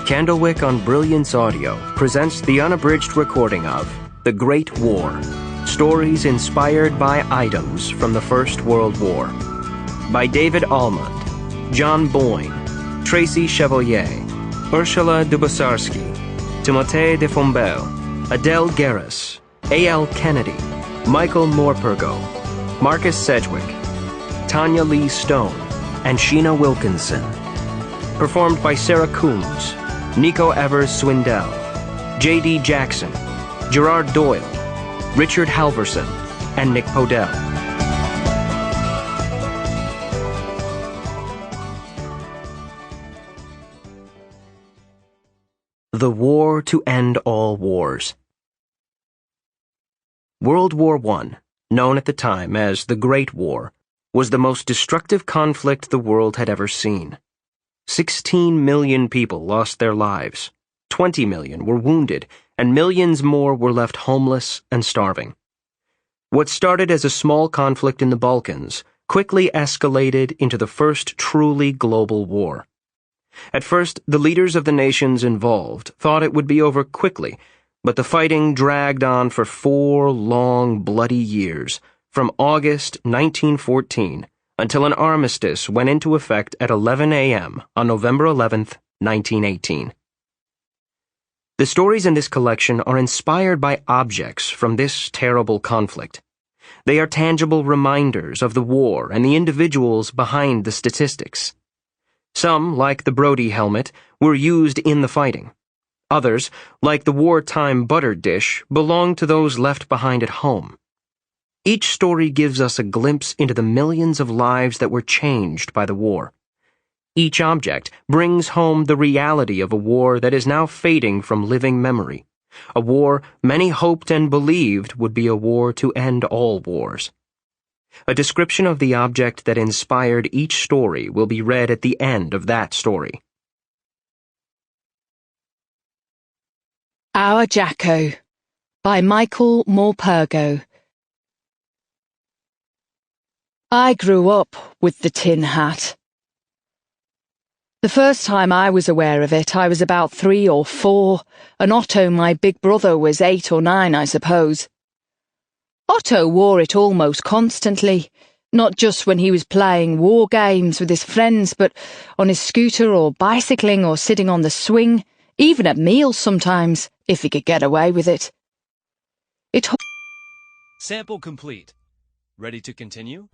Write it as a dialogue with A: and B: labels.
A: Candlewick on Brilliance Audio presents the unabridged recording of The Great War, stories inspired by items from the First World War. By David Almond, John Boyne, Tracy Chevalier, Ursula Dubosarski, Timothée de Fombelle, Adele Garris, A.L. Kennedy, Michael Morpurgo, Marcus Sedgwick, Tanya Lee Stone, and Sheena Wilkinson. Performed by Sarah Coomes, Nico Evers-Swindell, J.D. Jackson, Gerard Doyle, Richard Halverson, and Nick Podehl. The War to End All Wars. World War I, known at the time as the Great War, was the most destructive conflict the world had ever seen. 16 million people lost their lives, 20 million were wounded, and millions more were left homeless and starving. What started as a small conflict in the Balkans quickly escalated into the first truly global war. At first, the leaders of the nations involved thought it would be over quickly, but the fighting dragged on for 4 long, bloody years, from August 1914 until an armistice went into effect at 11 a.m. on November 11th, 1918. The stories in this collection are inspired by objects from this terrible conflict. They are tangible reminders of the war and the individuals behind the statistics. Some, like the Brodie helmet, were used in the fighting. Others, like the wartime butter dish, belonged to those left behind at home. Each story gives us a glimpse into the millions of lives that were changed by the war. Each object brings home the reality of a war that is now fading from living memory, a war many hoped and believed would be a war to end all wars. A description of the object that inspired each story will be read at the end of that story.
B: Our Jacko by Michael Morpurgo. I grew up with the tin hat. The first time I was aware of it, I was about 3 or 4, and Otto, my big brother, was 8 or 9, I suppose. Otto wore it almost constantly, not just when he was playing war games with his friends, but on his scooter or bicycling or sitting on the swing, even at meals sometimes, if he could get away with it.
C: Sample complete. Ready to continue?